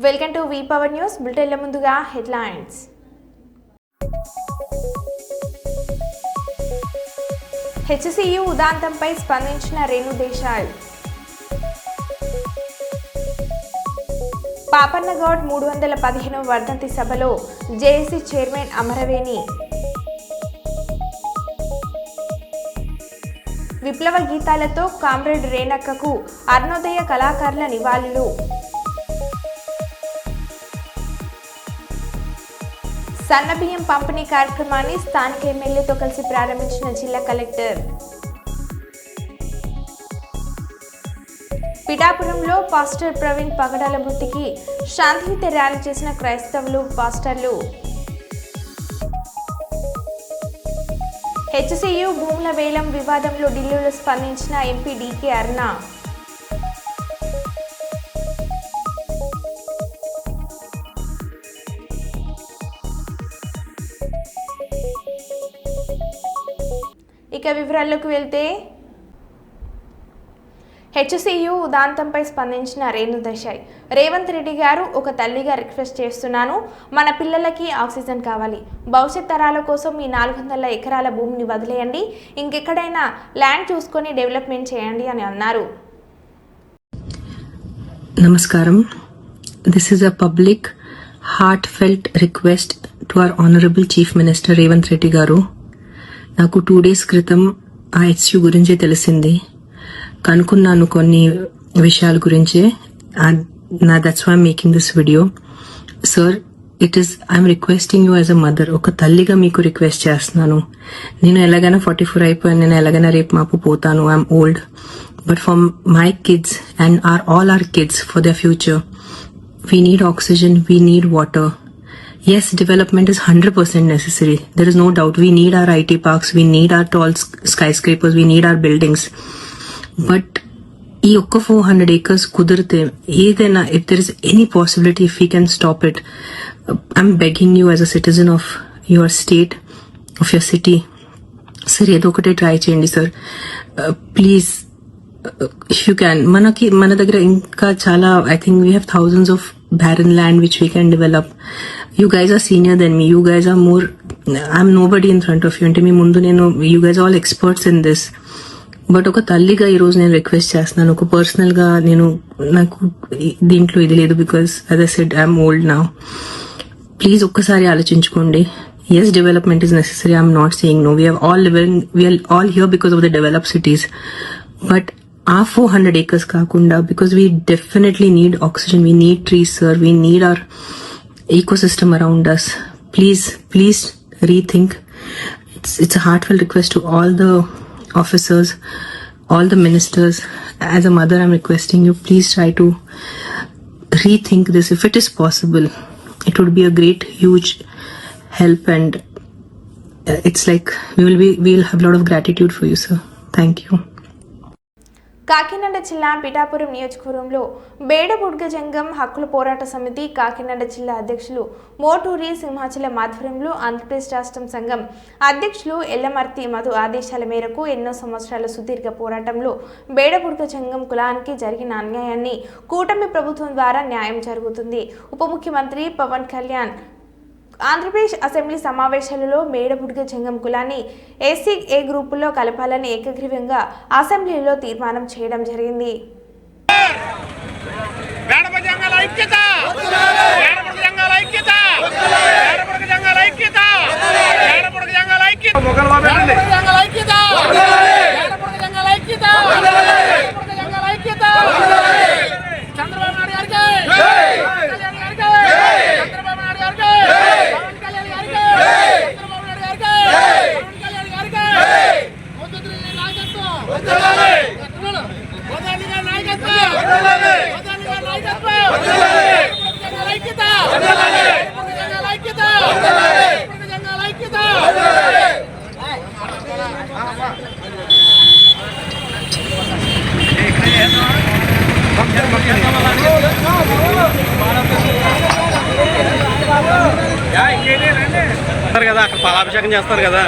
Welcome to V power news బులెటిన్ల ముందుగా headlines. HCU ఉదాంతంపై స్పందించిన రేణు దేశాయ్. పాపన్నగౌడ్ 315వ వర్ధంతి సభలో జేఏసీ చైర్మన్ అమరవేణి. విప్లవ గీతాలతో కామ్రేడ్ రేణక్కకు అరుణోదయ కళాకారుల నివాళులు. సన్నబియ్యం పంపిణీ కార్యక్రమాన్ని స్థానిక ఎమ్మెల్యేతో కలిసి ప్రారంభించిన జిల్లా కలెక్టర్. పిఠాపురంలో పాస్టర్ ప్రవీణ్ పగడాల మృతికి శాంతియుత ర్యాలీ చేసిన క్రైస్తవులు, పాస్టర్లు. హెచ్సియు భూముల వేలం వివాదంలో ఢిల్లీలో స్పందించిన ఎంపీ డీకే అరుణ. ఇక వివరాల్లోకి వెళ్తే, హెచ్సియు ఉదాంతంపై స్పందించిన రేణు దేశాయ్. రేవంత్ రెడ్డి గారు, ఒక తల్లిగా రిక్వెస్ట్ చేస్తున్నాను, మన పిల్లలకి ఆక్సిజన్ కావాలి. భవిష్యత్ తరాల కోసం ఈ 400 ఎకరాల భూమిని వదిలేయండి, ఇంకెక్కడైనా ల్యాండ్ చూసుకొని డెవలప్మెంట్ చేయండి అని అన్నారు. నమస్కారం. This is a public heartfelt request to our honourable chief minister Revanth Reddy గారు. నాకు 2 days క్రితం ఆ హెచ్సియు గురించి తెలిసింది. కనుక్కున్నాను కొన్ని విషయాల గురించి. That's why making this video. Sir, I'm requesting you as a mother. ఒక తల్లిగా మీకు రిక్వెస్ట్ చేస్తున్నాను. నేను ఎలాగైనా 44 అయిపోయాను, నేను ఎలాగైనా రేపు మాపు పోతాను, I'm old. But for my kids and all our kids, for their future, we need oxygen, we need water. Yes, development is 100% necessary. There is no doubt. We need our IT parks, we need our tall skyscrapers, we need our buildings. But ఈ ఒక్క 400 acres కుదిరితే ఏదైనా, if there is any possibility, if we can stop it, I'm begging you as a citizen of your state, of your city. Sir, ఏదో ఒకటే try చేయండి sir, please. If you can, మన దగ్గర ఇంకా చాలా, I think we have thousands of barren land which we can develop. You guys are senior than me. You guys are more, I'm nobody in front of you. అంటే మీ ముందు నేను, you guys are all experts in this. But ఒక తల్లిగా ఈ రోజు నేను request చేస్తున్నాను. ఒక పర్సనల్ గా నాకు దీంట్లో ఇది లేదు, because as I said I'm old now. Please ఒక్కసారి ఆలోచించుకోండి. Yes, development is necessary. I'm not saying no. We are all here because of the developed cities. But our 400 acres కాకుండా, because we definitely need oxygen, we need trees, sir, we need our ecosystem around us. Please rethink. It's a heartfelt request to all the officers, all the ministers. As a mother, I'm requesting you, please try to rethink this. If it is possible, it would be a great, huge help, and it's like we'll have a lot of gratitude for you, sir. Thank you. Kakinada జిల్లా పిఠాపురం నియోజకవర్గంలో బేడబుడ్గ జంగం హక్కుల పోరాట సమితి కాకినాడ జిల్లా అధ్యక్షులు మోటూరి సింహాచలం ఆధ్వర్యంలో ఆంధ్రప్రదేశ్ రాష్ట్రం సంఘం అధ్యక్షులు ఎల్లమర్తి మధు ఆదేశాల మేరకు ఎన్నో సంవత్సరాల సుదీర్ఘ పోరాటంలో బేడబుడ్గ జంగం కులానికి జరిగిన అన్యాయాన్ని కూటమి ప్రభుత్వం ద్వారా న్యాయం జరుగుతుంది. ఉప ముఖ్యమంత్రి పవన్ కళ్యాణ్ ఆంధ్రప్రదేశ్ అసెంబ్లీ సమావేశాలలో బేడబుడ్గ జంగం కులాన్ని ఎస్సీ గ్రూపులో కలపాలని ఏకగ్రీవంగా అసెంబ్లీలో తీర్మానం చేయడం జరిగింది. కదా అక్కడ పాలాభిషేకం చేస్తారు కదా.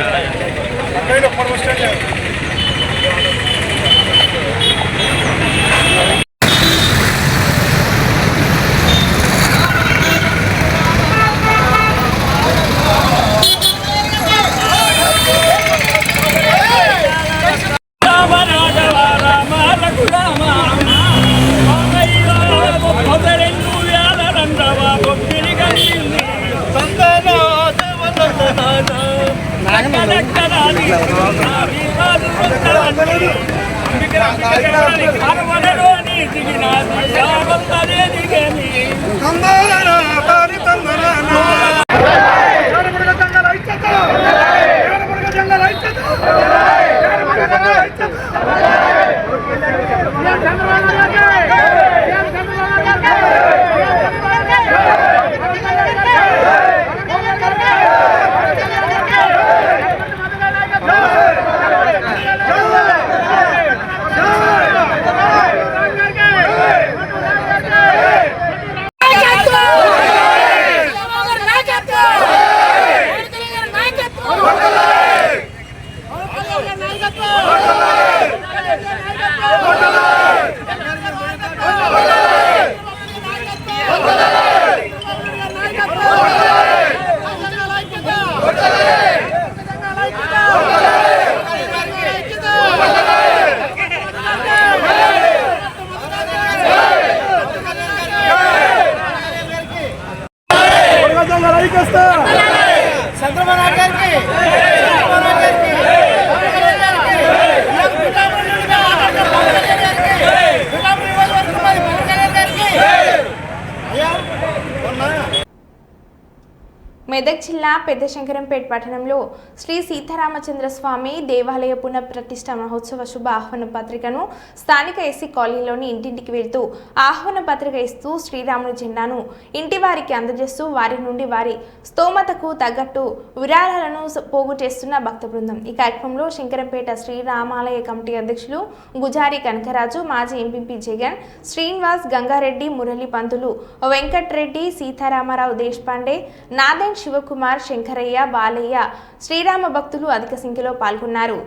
మెదక్ జిల్లా పెద్దశంకరంపేట పట్టణంలో శ్రీ సీతారామచంద్ర స్వామి దేవాలయ పునఃప్రతిష్ఠ మహోత్సవ శుభ ఆహ్వాన పత్రికను స్థానిక ఎస్సీ కాలనీలోని ఇంటింటికి వెళ్తూ ఆహ్వాన పత్రిక ఇస్తూ శ్రీరాముని జెండాను ఇంటి వారికి అందజేస్తూ వారి నుండి వారి స్తోమతకు తగ్గట్టు విరాళాలను పోగు చేస్తున్న భక్త బృందం. ఈ కార్యక్రమంలో శంకరంపేట శ్రీరామాలయ కమిటీ అధ్యక్షులు గుజారి కనకరాజు, మాజీ ఎంపీపీ జగన్, శ్రీనివాస్, గంగారెడ్డి, మురళి పంతులు, వెంకట్రెడ్డి, సీతారామరావు దేశపాండే, నాదన్, శివకుమార్, శంకరయ్య, బాలయ్య, శ్రీరామ భక్తులు అధిక సంఖ్యలో పాల్గొన్నారు.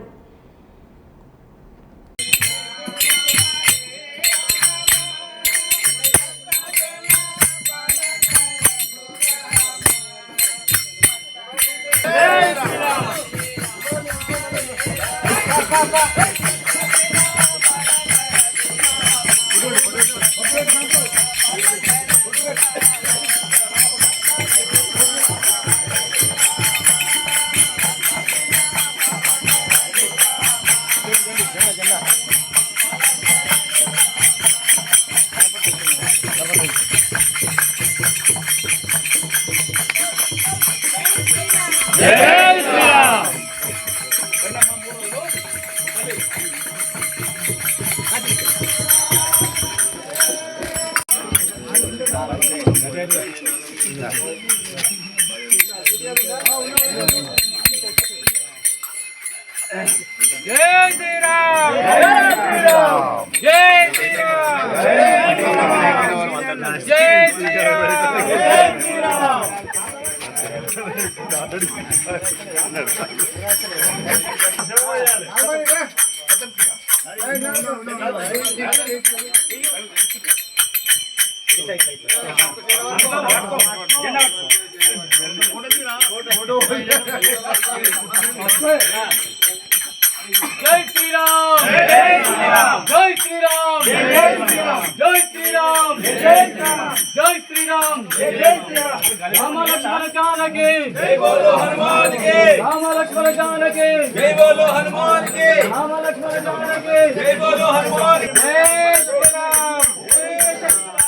జై శ్రీరామ్, జై శ్రీరామ్, జై శ్రీరామ్, జై శ్రీరామ్, జై శ్రీరామ్, జై శ్రీరామ్, జై శ్రీరామ్, జై శ్రీరామ్. రామ లక్ష్మణ జానకి జై బోలో హనుమాన్ కి, రామ లక్ష్మణ జానకి జై బోలో హనుమాన్ కి, రామ లక్ష్మణ జానకి జై బోలో హనుమాన్ కి. జై శ్రీరామ్, జై శ్రీరామ్.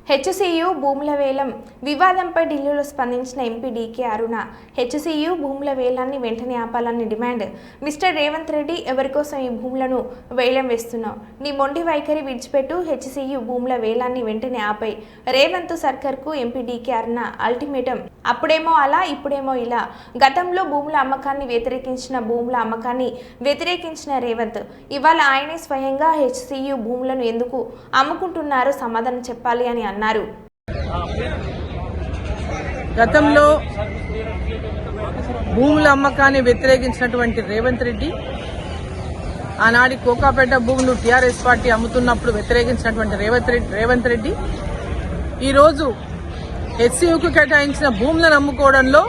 హెచ్సియు భూముల వేలం వివాదంపై ఢిల్లీలో స్పందించిన ఎంపీ డీకే అరుణ హెచ్సియు భూముల వేలాన్ని వెంటనే ఆపాలని డిమాండ్. మిస్టర్ రేవంత్ రెడ్డి, ఎవరికోసం ఈ భూములను వేలం వేస్తున్నావు? నీ మొండి వైఖరి విడిచిపెట్టు. హెచ్సియు భూముల వేలాన్ని వెంటనే ఆపై రేవంత్ సర్కార్కు ఎంపీ డీకే అరుణ అల్టిమేటం. అప్పుడేమో అలా, ఇప్పుడేమో ఇలా. గతంలో భూముల అమ్మకాన్ని వ్యతిరేకించిన రేవంత్ ఇవాళ ఆయనే స్వయంగా హెచ్సియు భూములను ఎందుకు అమ్ముకుంటున్నారో సమాధానం చెప్పాలి అని అన్నారు. గతంలో భూముల అమ్మకాన్ని వ్యతిరేకించినటువంటి రేవంత్ రెడ్డి, ఆనాడి కోకాపేట భూములు టీఆర్ఎస్ పార్టీ అమ్ముతున్నప్పుడు వ్యతిరేకించినటువంటి రేవంత్ రెడ్డి ఈరోజు హెచ్సియుకు కేటాయించిన భూములను అమ్ముకోవడంలో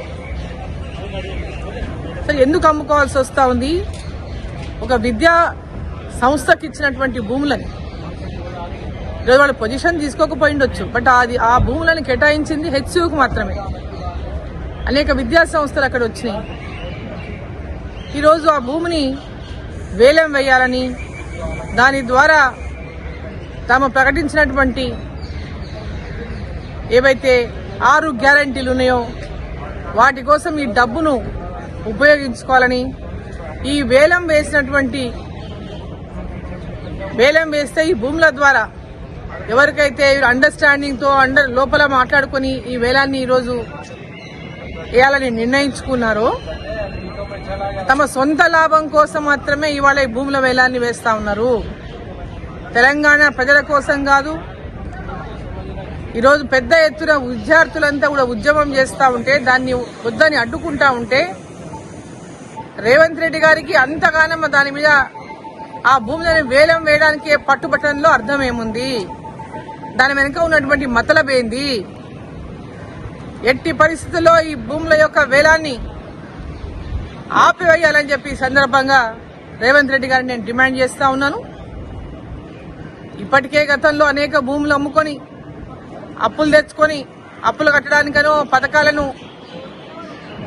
అసలు ఎందుకు అమ్ముకోవాల్సి వస్తూ ఉంది? ఒక విద్యా సంస్థకి ఇచ్చినటువంటి భూములని ఈరోజు వాళ్ళు పొజిషన్ తీసుకోకపోయిండొచ్చు, బట్ ఆ భూములను కేటాయించింది హెచ్సియుకు మాత్రమే. అనేక విద్యా సంస్థలు అక్కడ వచ్చినాయి. ఈరోజు ఆ భూమిని వేలం వేయాలని, దాని ద్వారా తాము ప్రకటించినటువంటి ఏవైతే 6 గ్యారంటీలు ఉన్నాయో వాటి కోసం ఈ డబ్బును ఉపయోగించుకోవాలని, ఈ వేలం వేస్తే ఈ భూముల ద్వారా ఎవరికైతే అండర్స్టాండింగ్తో లోపల మాట్లాడుకుని ఈ వేలాన్ని ఈరోజు వేయాలని నిర్ణయించుకున్నారో తమ సొంత లాభం కోసం మాత్రమే ఇవాళ ఈ భూముల వేలాన్ని వేస్తా ఉన్నారు. తెలంగాణ ప్రజల కోసం కాదు. ఈరోజు పెద్ద ఎత్తున విద్యార్థులంతా కూడా ఉద్యమం చేస్తూ ఉంటే దాన్ని వద్దని అడ్డుకుంటా ఉంటే రేవంత్ రెడ్డి గారికి అంతగానో దాని మీద ఆ భూములను వేలం వేయడానికి పట్టుబట్టడంలో అర్థం ఏముంది? దాని వెనుక ఉన్నటువంటి మతలబేంది? ఎట్టి పరిస్థితుల్లో ఈ భూముల యొక్క వేలాన్ని ఆపివేయాలని చెప్పి సందర్భంగా రేవంత్ రెడ్డి గారిని నేను డిమాండ్ చేస్తా ఉన్నాను. ఇప్పటికే గతంలో అనేక భూములు అమ్ముకొని అప్పులు తెచ్చుకొని అప్పులు కట్టడానికనో పథకాలను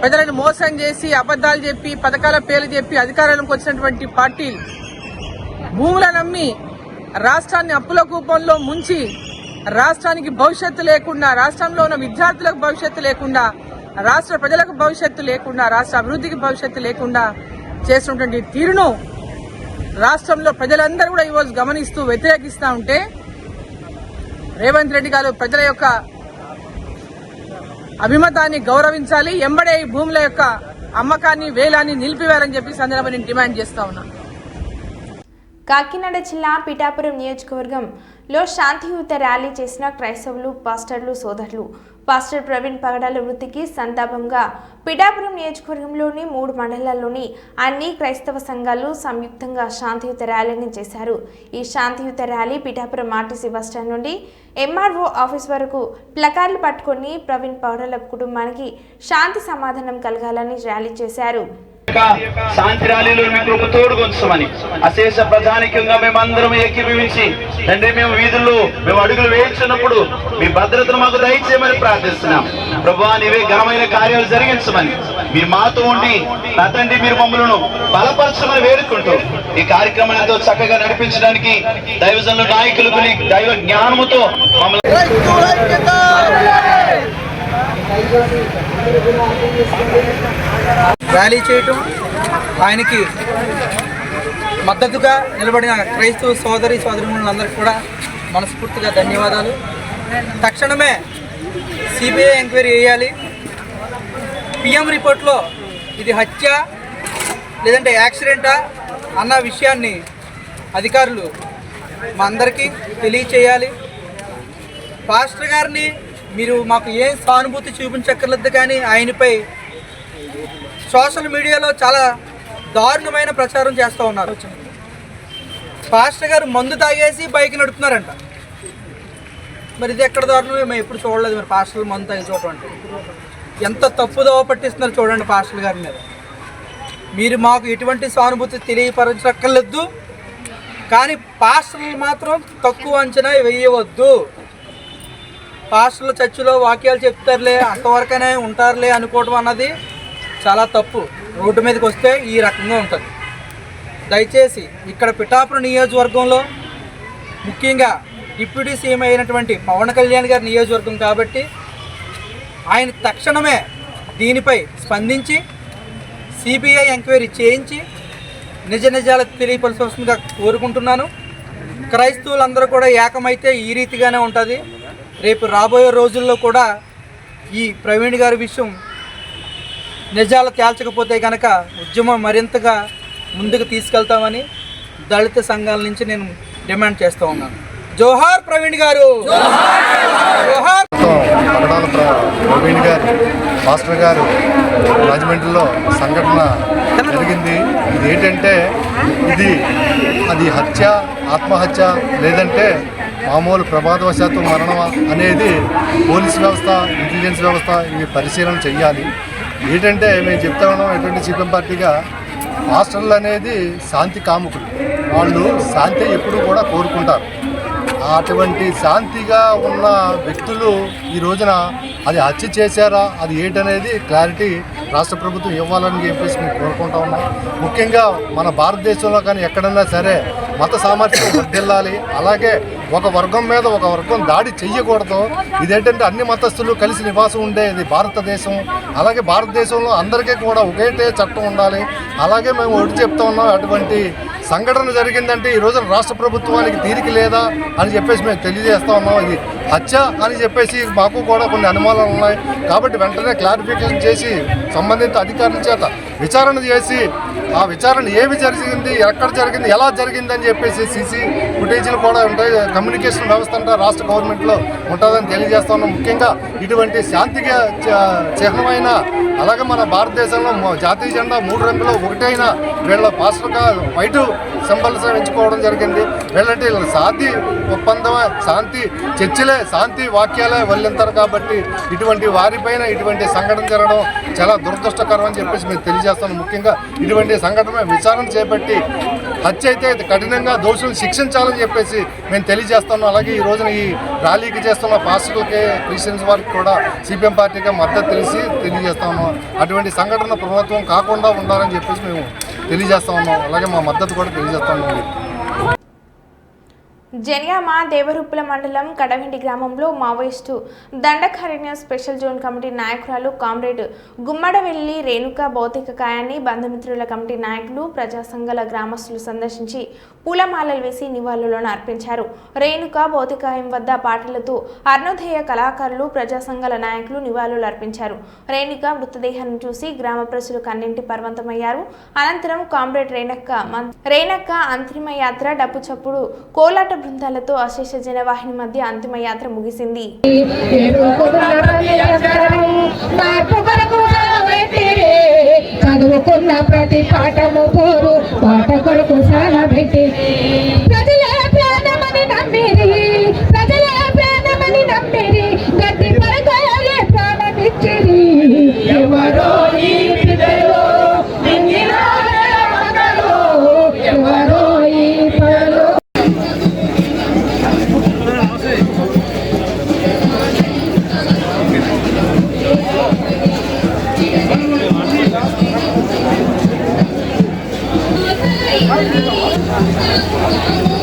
ప్రజలను మోసం చేసి అబద్దాలు చెప్పి పథకాల పేర్లు చెప్పి అధికారంలోకి వచ్చినటువంటి పార్టీలు భూములను అమ్మి రాష్ట్రాన్ని అప్పుల కూపంలో ముంచి రాష్ట్రానికి భవిష్యత్తు లేకుండా, రాష్ట్రంలో ఉన్న విద్యార్థులకు భవిష్యత్తు లేకుండా, రాష్ట్ర ప్రజలకు భవిష్యత్తు లేకుండా, రాష్ట్ర అభివృద్ధికి భవిష్యత్తు లేకుండా చేస్తున్నటువంటి తీరును రాష్ట్రంలో ప్రజలందరూ కూడా ఈరోజు గమనిస్తూ వ్యతిరేకిస్తూ ఉంటే రేవంత్ రెడ్డి గారు ప్రజల యొక్క అభిమతాన్ని గౌరవించాలి. ఎంబడే ఈ భూముల యొక్క అమ్మకాన్ని వేలాన్ని నిలిపివేయాలని చెప్పి సందర్భంగా నేను డిమాండ్ చేస్తా ఉన్నాను. కాకినాడ జిల్లా పిఠాపురం నియోజకవర్గంలో శాంతియుత ర్యాలీ చేసిన క్రైస్తవులు, పాస్టర్లు సోదరులు. పాస్టర్ ప్రవీణ్ పగడాల వృత్తికి సంతాపంగా పిఠాపురం నియోజకవర్గంలోని 3 మండలాల్లోని అన్ని క్రైస్తవ సంఘాలు సంయుక్తంగా శాంతియుత ర్యాలీని చేశారు. ఈ శాంతియుత ర్యాలీ పిఠాపురం ఆర్టీసీ బస్టాండ్ నుండి ఎంఆర్ఓ ఆఫీస్ వరకు ప్లకార్డులు పట్టుకుని ప్రవీణ్ పగడాల కుటుంబానికి శాంతి సమాధానం కలగాలని ర్యాలీ చేశారు. శాంతి ర్యాలీలో మీ కృప తోడుకొంచమని అశేష ప్రజానికంగా మేమందరం ఏకీభవించి తండ్రి మేము వీధుల్లో మేము అడుగులు వేయించినప్పుడు మీ భద్రతను మాకు దయచేయమని ప్రార్థిస్తున్నాం. ప్రభువా, నీవే ఘనమైన కార్యాలు జరిగించమని మీరు మాతో ఉండి నా తండ్రి మీరు మమ్మలను బలపరచమని వేడుకుంటూ ఈ కార్యక్రమాన్ని ఎంతో చక్కగా నడిపించడానికి దైవజనుల నాయకులకు దైవ జ్ఞానముతో మమ్మల్ని ర్యాలీ చేయటం, ఆయనకి మద్దతుగా నిలబడిన క్రైస్తవ సోదరిమణులందరికీ కూడా మనస్ఫూర్తిగా ధన్యవాదాలు. తక్షణమే సిబిఐ ఎంక్వైరీ చేయాలి. పిఎం రిపోర్ట్లో ఇది హత్య లేదంటే యాక్సిడెంటా అన్న విషయాన్ని అధికారులు మా అందరికీ తెలియచేయాలి. పాస్టర్ గారిని మీరు మాకు ఏం సానుభూతి చూపించక్కర్లేదు, కానీ ఆయనపై సోషల్ మీడియాలో చాలా దారుణమైన ప్రచారం చేస్తూ ఉన్నారు. పాస్టర్ గారు మందు తాగేసి బైక్ నడుపుతున్నారంట. మరి ఇది ఎక్కడ దారుణమే, మేము ఎప్పుడు చూడలేదు. మరి పాస్టర్లు మందు తాగి చూడటం అంటే ఎంత తప్పుదోవ పట్టిస్తున్నారు చూడండి పాస్టర్ గారి మీద. మీరు మాకు ఎటువంటి సానుభూతి తెలియపరచక్కర్లేదు, కానీ పాస్టర్లు మాత్రం తక్కువ అంచనా వేయవద్దు. పాస్టర్లు చర్చిలో వాక్యాలు చెప్తారులే, అంతవరకనే ఉంటారులే అనుకోవడం అన్నది చాలా తప్పు. రోడ్డు మీదకి వస్తే ఈ రకంగా ఉంటుంది. దయచేసి ఇక్కడ పిఠాపురం నియోజకవర్గంలో ముఖ్యంగా డిప్యూటీ సీఎం అయినటువంటి పవన్ కళ్యాణ్ గారి నియోజకవర్గం కాబట్టి ఆయన తక్షణమే దీనిపై స్పందించి సిబిఐ ఎంక్వైరీ చేయించి నిజ నిజాలు తెలియపరచాల్సిందిగా కోరుకుంటున్నాను. క్రైస్తవులందరూ కూడా ఏకమైతే ఈ రీతిగానే ఉంటుంది. రేపు రాబోయే రోజుల్లో కూడా ఈ ప్రవీణ్ గారి విషయం నిజాలు తేల్చకపోతే కనుక ఉద్యమం మరింతగా ముందుకు తీసుకెళ్తామని దళిత సంఘాల నుంచి నేను డిమాండ్ చేస్తూ ఉన్నాను. జోహార్ ప్రవీణ్ గారు, జోహార్. పగడాల ప్రవీణ్ గారు మాస్టర్ గారు రాజమండ్రిలో సంఘటన జరిగింది. ఇది ఏంటంటే అది హత్య, ఆత్మహత్య, లేదంటే మామూలు ప్రమాదవశాత్తు మరణం అనేది పోలీస్ వ్యవస్థ, ఇంటెలిజెన్స్ వ్యవస్థ ఇవి పరిశీలన చెయ్యాలి. ఏంటంటే మేము చెప్తా ఉన్నాం, ఎటువంటి సిపిఎం పార్టీగా మాస్టర్లు అనేది శాంతి కాముకులు. వాళ్ళు శాంతి ఎప్పుడూ కూడా కోరుకుంటారు. అటువంటి శాంతిగా ఉన్న వ్యక్తులు ఈ రోజున అది హత్య చేశారా, అది ఏంటనేది క్లారిటీ రాష్ట్ర ప్రభుత్వం ఇవ్వాలని చెప్పేసి మేము కోరుకుంటా ఉన్నాం. ముఖ్యంగా మన భారతదేశంలో కానీ ఎక్కడన్నా సరే మత సామర్థ్యం వర్ధిల్లాలి. అలాగే ఒక వర్గం మీద ఒక వర్గం దాడి చెయ్యకూడదు. ఇదేంటంటే అన్ని మతస్థులు కలిసి నివాసం ఉండేది భారతదేశం. అలాగే భారతదేశంలో అందరికీ కూడా ఒకేటే చట్టం ఉండాలి. అలాగే మేము ఒకటి చెప్తా ఉన్నాం, అటువంటి సంఘటన జరిగిందంటే ఈ రోజున రాష్ట్ర ప్రభుత్వానికి తీరిక లేదా అని చెప్పేసి మేము తెలియజేస్తా ఉన్నాం. ఇది హత్య అని చెప్పేసి మాకు కూడా కొన్ని అనుమానాలు ఉన్నాయి. కాబట్టి వెంటనే క్లారిఫికేషన్ చేసి సంబంధిత అధికారుల చేత విచారణ చేసి ఆ విచారణ ఏమి జరిగింది, ఎక్కడ జరిగింది, ఎలా జరిగింది అని చెప్పేసి సీసీ ఫుటేజీలు కూడా ఉంటాయి. కమ్యూనికేషన్ వ్యవస్థ అంటే రాష్ట్ర గవర్నమెంట్లో ఉంటుందని తెలియజేస్తా ఉన్నాం. ముఖ్యంగా ఇటువంటి శాంతిగా చిహ్నమైన, అలాగే మన భారతదేశంలో జాతీయ జెండా 3 రంగులు ఒకటైన వీళ్ళ పాస్టర్గా వైట్ సింబల్స్ ఎంచుకోవడం జరిగింది. వీళ్ళంటే శాంతి ఒప్పందమే, శాంతి చర్చలే, శాంతి వాక్యాలే వల్లింతారు. కాబట్టి ఇటువంటి వారిపైన ఇటువంటి సంఘటన జరగడం చాలా దురదృష్టకరం అని చెప్పేసి మేము తెలియజేస్తాను. ముఖ్యంగా ఇటువంటి సంఘటన విచారణ చేపట్టి హత్య అయితే కఠినంగా దోషులను శిక్షించాలని చెప్పేసి మేము తెలియజేస్తున్నాం. అలాగే ఈ రోజున ఈ ర్యాలీకి చేస్తున్న పాస్టర్లకి, క్రిస్టియన్స్ వారికి కూడా సిపిఎం పార్టీగా మద్దతు తెలియజేస్తా ఉన్నాం. అటువంటి సంఘటన ప్రభుత్వం కాకుండా ఉండాలని చెప్పేసి మేము తెలియజేస్తా ఉన్నాం. అలాగే మా మద్దతు కూడా తెలియజేస్తా ఉన్నాం. జనియామ దేవరుప్పుల మండలం కడవెండి గ్రామంలో Maoist Dandakaranya special zone committee నాయకురాలు కామ్రేడ్ గుమ్మడవెల్లి రేణుక భౌతిక కాయాన్ని బంధుమిత్రుల కమిటీ నాయకులు, ప్రజా సంఘాల గ్రామస్తులు సందర్శించి పూలమాలలు వేసి నివాళులను అర్పించారు. రేణుక భౌతికాయం వద్ద పాటలతో అరుణోదయ కళాకారులు, ప్రజా సంఘాల నాయకులు నివాళులు అర్పించారు. రేణుక మృతదేహాన్ని చూసి గ్రామ ప్రజలు కన్నెంటి పర్వంతమయ్యారు. అనంతరం కామ్రేడ్ రేణక్క అంతిమయాత్ర డప్పు చప్పుడు కోలాట బృందాలతో అశేష జనవాహిని మధ్య అంతిమయాత్ర ముగిసింది. చదువుకున్న ప్రతి పాఠము పోరు పాట కొరకు సానబెట్టి ప్రజల ప్రాణమని నమ్మిరి, ప్రజల ప్రాణమని నమ్మిరి, గట్టి పరకాలే ప్రాణమిచ్చిరి. ఎవరో ఈ పిల్లలు, ఎవరో ఈ పలు. Thank you.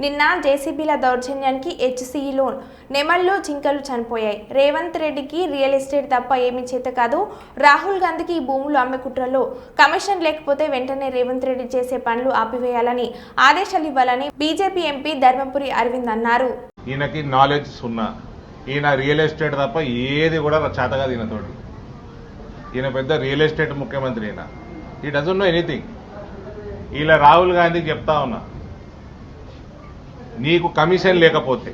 నిన్న జేసీబీల దౌర్జన్యానికి హెచ్సీఈలో నెమళ్ళు జింకలు చనిపోయాయి. రేవంత్ రెడ్డికి రియల్ ఎస్టేట్ తప్ప ఏమీ చేత కాదు. రాహుల్ గాంధీకి ఈ భూములు అమ్మే కుట్రలో కమిషన్ లేకపోతే వెంటనే రేవంత్ రెడ్డి చేసే పనులు ఆపివేయాలని ఆదేశాలు ఇవ్వాలని బీజేపీ ఎంపీ ధర్మపురి అరవింద్ అన్నారు. ఈయనకి నాలెడ్జ్ సున్నా. ఈయన రియల్ ఎస్టేట్ తప్ప ఏది కూడా చేతగా ఈయనతోటి. ఈయన పెద్ద రియల్ ఎస్టేట్ ముఖ్యమంత్రి. ఈయన ఈ డజంట్ నో ఎనీథింగ్. ఇలా రాహుల్ గాంధీకి చెప్తా ఉన్నా, నీకు కమిషన్ లేకపోతే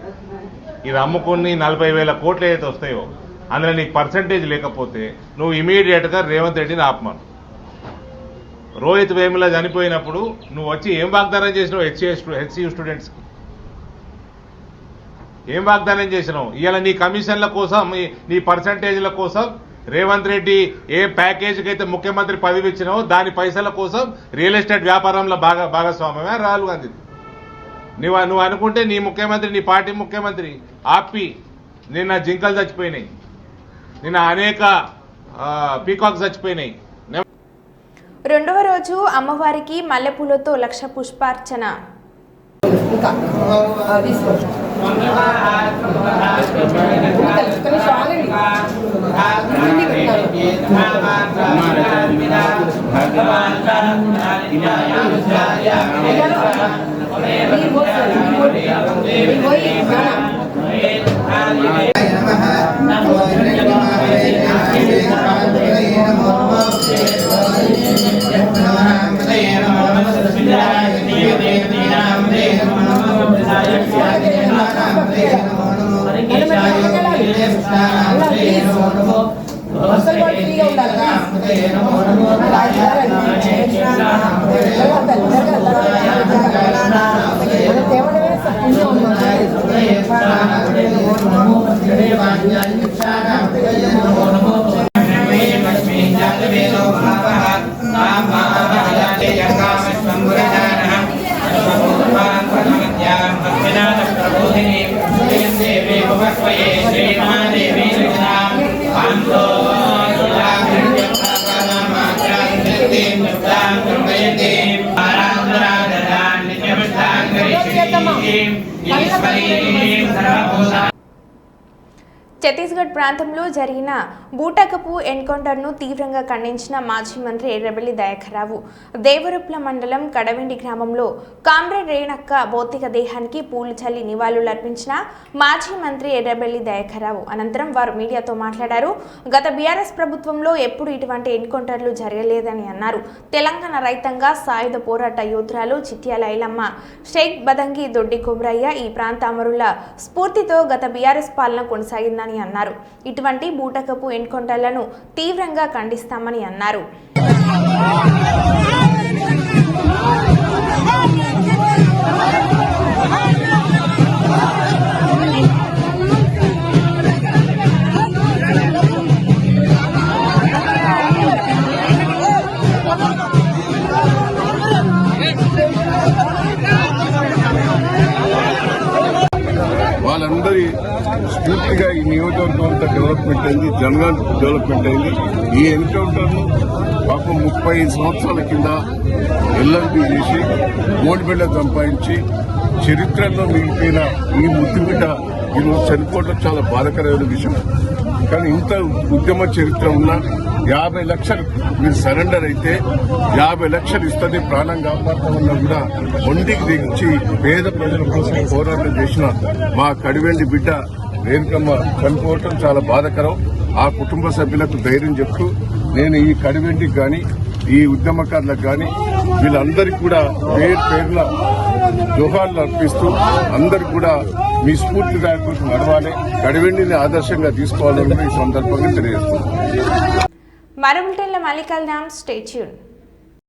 ఇది అమ్ముకుని 40,000 కోట్లు ఏదైతే వస్తాయో అందులో నీకు పర్సంటేజ్ లేకపోతే నువ్వు ఇమీడియట్గా రేవంత్ రెడ్డిని ఆపమను. రోహిత్ వేముల చనిపోయినప్పుడు నువ్వు వచ్చి ఏం వాగ్దానం చేసినావు హెచ్సియు స్టూడెంట్స్కి? ఏం వాగ్దానం చేసినావు? ఇవాళ నీ కమిషన్ల కోసం నీ పర్సంటేజ్ల కోసం రేవంత్ రెడ్డి ఏ ప్యాకేజీకి అయితే ముఖ్యమంత్రి పదవి ఇచ్చినావో దాని పైసల కోసం రియల్ ఎస్టేట్ వ్యాపారంలో భాగస్వామ్యమే రాహుల్ గాంధీ. నువ్వు అనుకుంటే నీ ముఖ్యమంత్రి, నీ పార్టీ ముఖ్యమంత్రి ఆపి నిన్న జింకలు చచ్చిపోయినాయి, నిన్న అనేక పీకాక్స్ చచ్చిపోయినాయి. రెండవ రోజు అమ్మవారికి మల్లెపూలతో 1,00,000 పుష్పార్చన. ఛత్తీస్గఢ్ ప్రాంతంలో జరిగిన బూటకపు ఎన్కౌంటర్ను తీవ్రంగా ఖండించిన మాజీ మంత్రి ఎర్రబెల్లి దయాకర్రావు దేవరుప్ల మండలం కడవెండి గ్రామంలో కామ్రేడ్ రేణక్క భౌతిక దేహానికి పూలు చల్లి నివాళులర్పించిన మాజీ మంత్రి ఎర్రబెల్లి దయాకర్రావు అనంతరం వారు మీడియాతో మాట్లాడారు. గత బీఆర్ఎస్ ప్రభుత్వంలో ఎప్పుడు ఇటువంటి ఎన్కౌంటర్లు జరగలేదని అన్నారు. తెలంగాణ రైతంగా సాయుధ పోరాట యోధురాలు చిట్యాల ఐలమ్మ, షేక్ బదంగి దొడ్డి కొమరయ్య ఈ ప్రాంత అమరుల స్ఫూర్తితో గత బీఆర్ఎస్ పాలన కొనసాగిందని అన్నారు. ఇటువంటి బూటకపు ఎన్కౌంటర్లను తీవ్రంగా ఖండిస్తామని అన్నారు. వాళ్ళందరి స్ఫూర్తిగా ఈ నియోజకవర్గం అంతా డెవలప్మెంట్ అయింది, జనరల్ డెవలప్మెంట్ అయింది. ఈ ఎన్కౌంటర్ను పాపం 35 సంవత్సరాల కింద ఎల్ఎల్బి చేసి మోడిబిడ్డ సంపాదించి చరిత్రలో మిగిలిపోయిన ఈ ముద్దుబిడ్డ ఈరోజు చనిపోవడం చాలా బాధాకరమైన విషయం. కానీ ఇంత ఉద్యమ చరిత్ర ఉన్న 50 లక్షలు మీరు సరెండర్ అయితే 50 లక్షలు ఇస్తుంది ప్రాణం కాపాడుతామన్నా కూడా ఒంటికి దించి పేద ప్రజల కోసం పోరాటం చేసిన మా కడివెండి బిడ్డ రేణుకమ్మ చనిపోవటం చాలా బాధాకరం. ఆ కుటుంబ సభ్యులకు ధైర్యం చెప్తూ నేను ఈ కడివెండికి కానీ ఈ ఉద్యమకారులకు కానీ వీళ్ళందరికీ కూడా పేరున జోహార్లు అర్పిస్తూ అందరికి కూడా మీ స్ఫూర్తిదాయకులకు నడవాలి, కడివెండిని ఆదర్శంగా తీసుకోవాలని ఈ సందర్భంగా తెలియజేస్తున్నాను. మరో బులెటిన్లో మళ్ళీ కలుద్దాం. Stay tune.